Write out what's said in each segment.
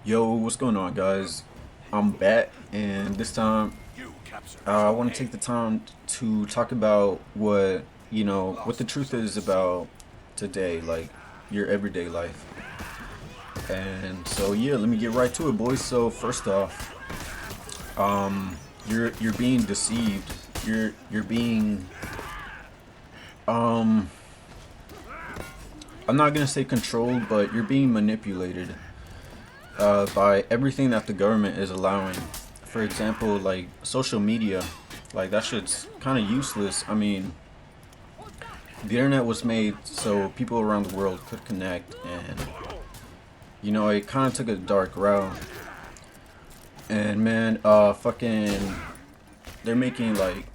Yo, what's going on, guys? I'm back, and this time I want to take the time to talk about what the truth is about today, like your everyday life. And so, yeah, let me get right to it, boys. So, first off, you're being deceived. You're being um I'm not gonna say controlled, but you're being manipulated by everything that the government is allowing. For example, like social media, like that shit's kind of useless. I mean, the internet was made so people around the world could connect, and it kind of took a dark route. And man, fucking, they're making like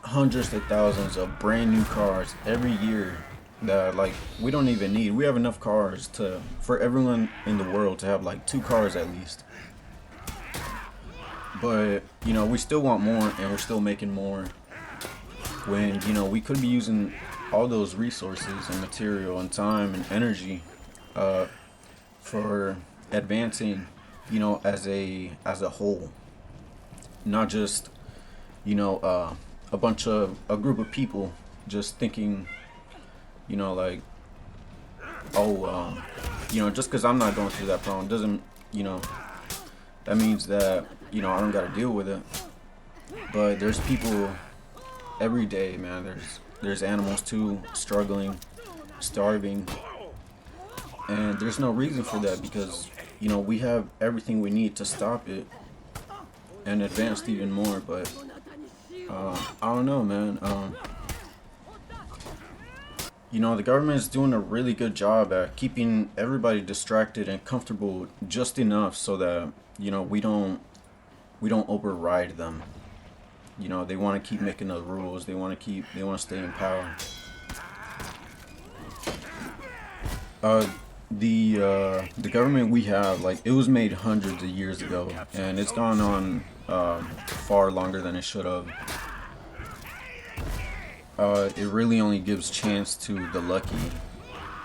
hundreds of thousands of brand new cars every year that like we don't even need. We have enough cars to for everyone in the world to have like two cars at least. But we still want more, and we're still making more when we could be using all those resources and material and time and energy uh, for advancing, as a whole, not just a group of people just thinking, like, oh, just because I'm not going through that problem doesn't, that means that I don't got to deal with it. But there's people every day, man. There's animals too struggling, starving, and there's no reason for that because we have everything we need to stop it and advance even more. But I don't know, man. The government is doing a really good job at keeping everybody distracted and comfortable just enough so that we don't override them. They want to keep making the rules. They want to stay in power. Uh, the government we have, like, it was made hundreds of years ago, and it's gone on far longer than it should have. It really only gives chance to the lucky,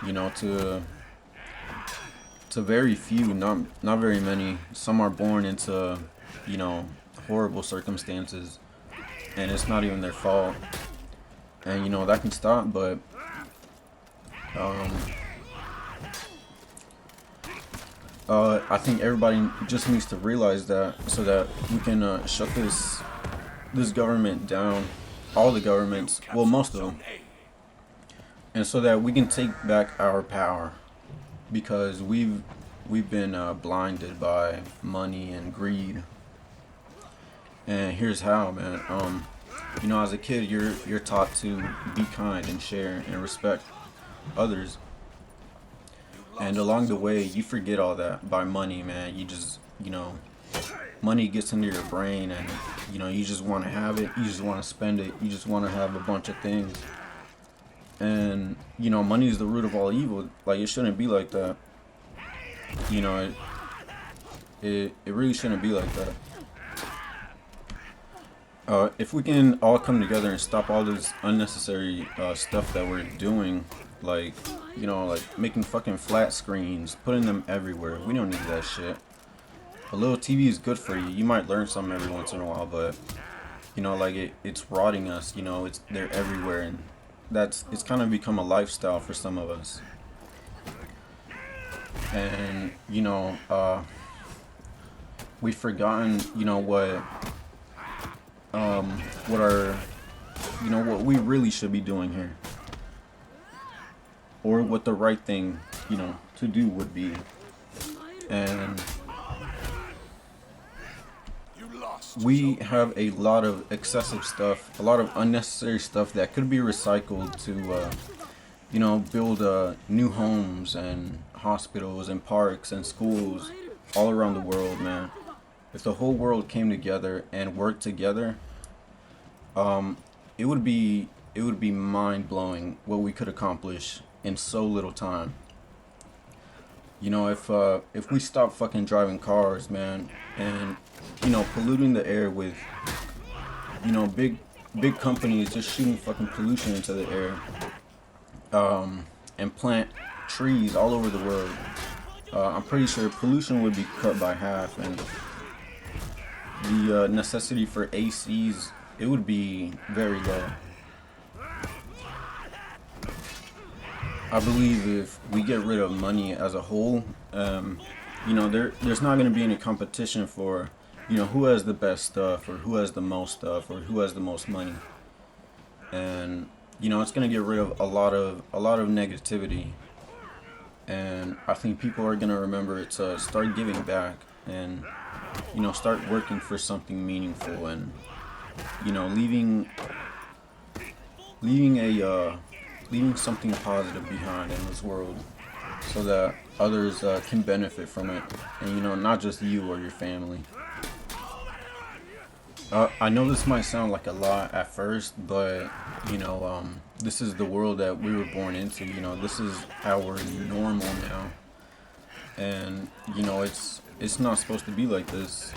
to very few, not very many. Some are born into, you know, horrible circumstances, and it's not even their fault. And that can stop, but um, I think everybody just needs to realize that so that we can shut this government down, all the governments, well, most of them, and so that we can take back our power because we've been blinded by money and greed. And here's how, man. As a kid, you're taught to be kind and share and respect others, and along the way, you forget all that by money, man. You just, money gets into your brain, and you just want to have it. You just want to spend it. You just want to have a bunch of things. And money is the root of all evil. Like, it shouldn't be like that. You know, it really shouldn't be like that. If we can all come together and stop all this unnecessary stuff that we're doing, like, like making fucking flat screens, putting them everywhere. We don't need that shit. A little TV is good for you. You might learn something every once in a while, but like it's rotting us. They're everywhere, and it's kind of become a lifestyle for some of us. And we've forgotten, um, what our, what we really should be doing here, or what the right thing, to do would be. And we have a lot of excessive stuff, a lot of unnecessary stuff that could be recycled to, build new homes and hospitals and parks and schools all around the world, man. If the whole world came together and worked together, um, it would be mind blowing what we could accomplish in so little time. If we stop fucking driving cars, man, and polluting the air with big companies just shooting fucking pollution into the air, and plant trees all over the world, I'm pretty sure pollution would be cut by half, and the necessity for ACs, it would be very low. I believe if we get rid of money as a whole, you know, there's not going to be any competition for, you know, who has the best stuff or who has the most stuff or who has the most money. And you know, it's going to get rid of a lot of negativity. And I think people are going to remember to start giving back and, you know, start working for something meaningful, and you know, leaving leaving something positive behind in this world, so that others can benefit from it, and you know, not just you or your family. I know this might sound like a lot at first, but you know, this is the world that we were born into. You know, this is our normal now, and you know, it's not supposed to be like this.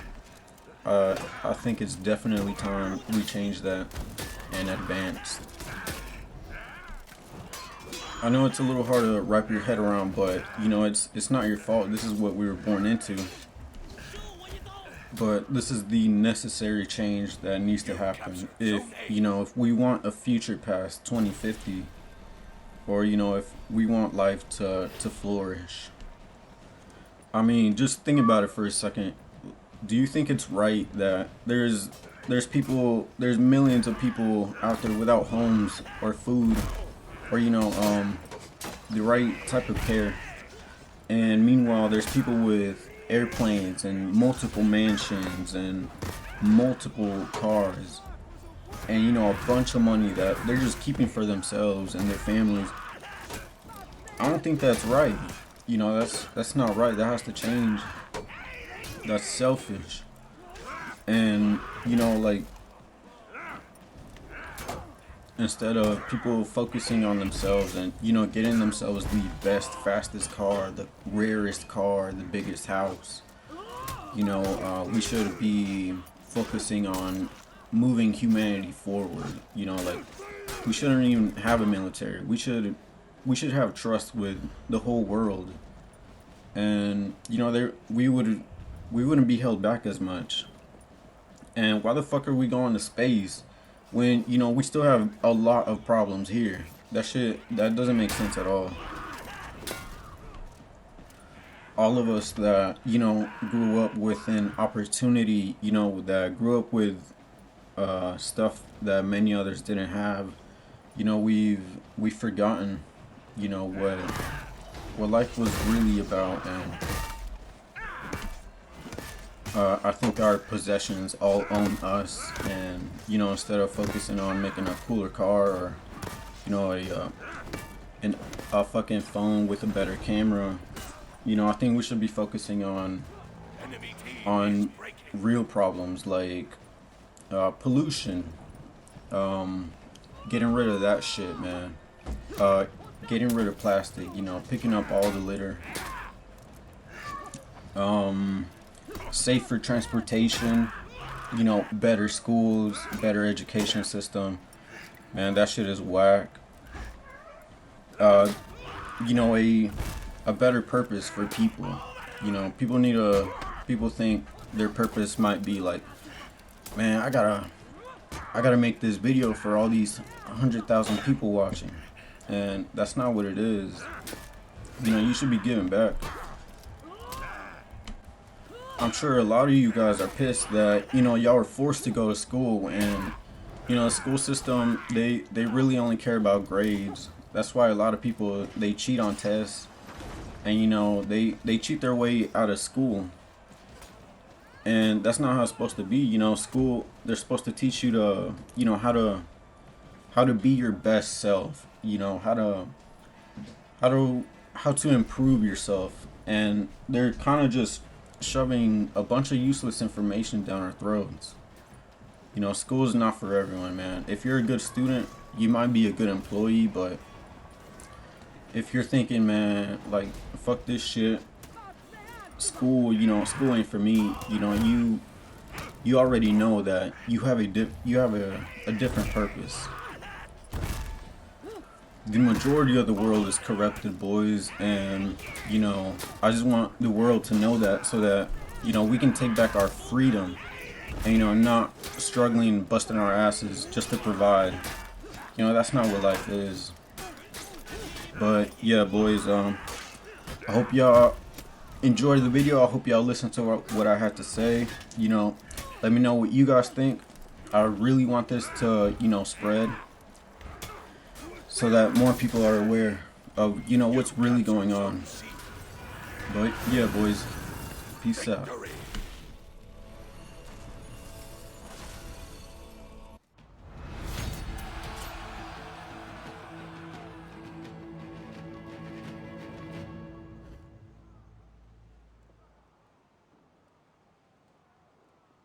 I think it's definitely time we change that and advance. I know it's a little hard to wrap your head around, but you know, it's not your fault. This is what we were born into. But this is the necessary change that needs to happen if, you know, if we want a future past 2050, or you know, if we want life to flourish. I mean, just think about it for a second. Do you think it's right that there's millions of people out there without homes or food, or you know, the right type of care, and meanwhile there's people with airplanes and multiple mansions and multiple cars, and you know, a bunch of money that they're just keeping for themselves and their families? I don't think that's right. You know, that's not right. That has to change. That's selfish. And you know, like, instead of people focusing on themselves and you know, getting themselves the best, fastest car, the rarest car, the biggest house, you know, we should be focusing on moving humanity forward. You know, like, we shouldn't even have a military. We should have trust with the whole world, and you know, we wouldn't be held back as much. And why the fuck are we going to space when you know, we still have a lot of problems here? That doesn't make sense at all. All of us that, you know, grew up with an opportunity, you know, that grew up with stuff that many others didn't have, you know, we've forgotten, you know, what life was really about. And I think our possessions all own us, and you know, instead of focusing on making a cooler car, or you know, a fucking phone with a better camera, you know, I think we should be focusing on real problems like pollution, getting rid of that shit, man. Getting rid of plastic, you know, picking up all the litter. Safer transportation, you know, better schools, better education system. Man, that shit is whack. Uh, you know, a better purpose for people. You know, people think their purpose might be like, man, I gotta make this video for all these 100,000 people watching, and that's not what it is. You know, you should be giving back. I'm sure a lot of you guys are pissed that, you know, y'all were forced to go to school, and you know, the school system, they really only care about grades. That's why a lot of people, they cheat on tests, and you know, they cheat their way out of school. And that's not how it's supposed to be. You know, school, they're supposed to teach you to, you know, how to be your best self, you know, how to improve yourself. And they're kind of just shoving a bunch of useless information down our throats. You know, school is not for everyone, man. If you're a good student, you might be a good employee, but if you're thinking, man, like, fuck this shit, school, you know, school ain't for me, you know, you already know that you have a different purpose. the majority of the world is corrupted, boys, and you know, I just want the world to know that, so that you know we can take back our freedom, and you know, not struggling, busting our asses just to provide. You know, that's not what life is. But yeah, boys, I hope y'all enjoyed the video. I hope y'all listened to what I had to say. You know, let me know what you guys think. I really want this to, you know, spread so that more people are aware of, you know, what's really going on. But yeah, boys, peace out.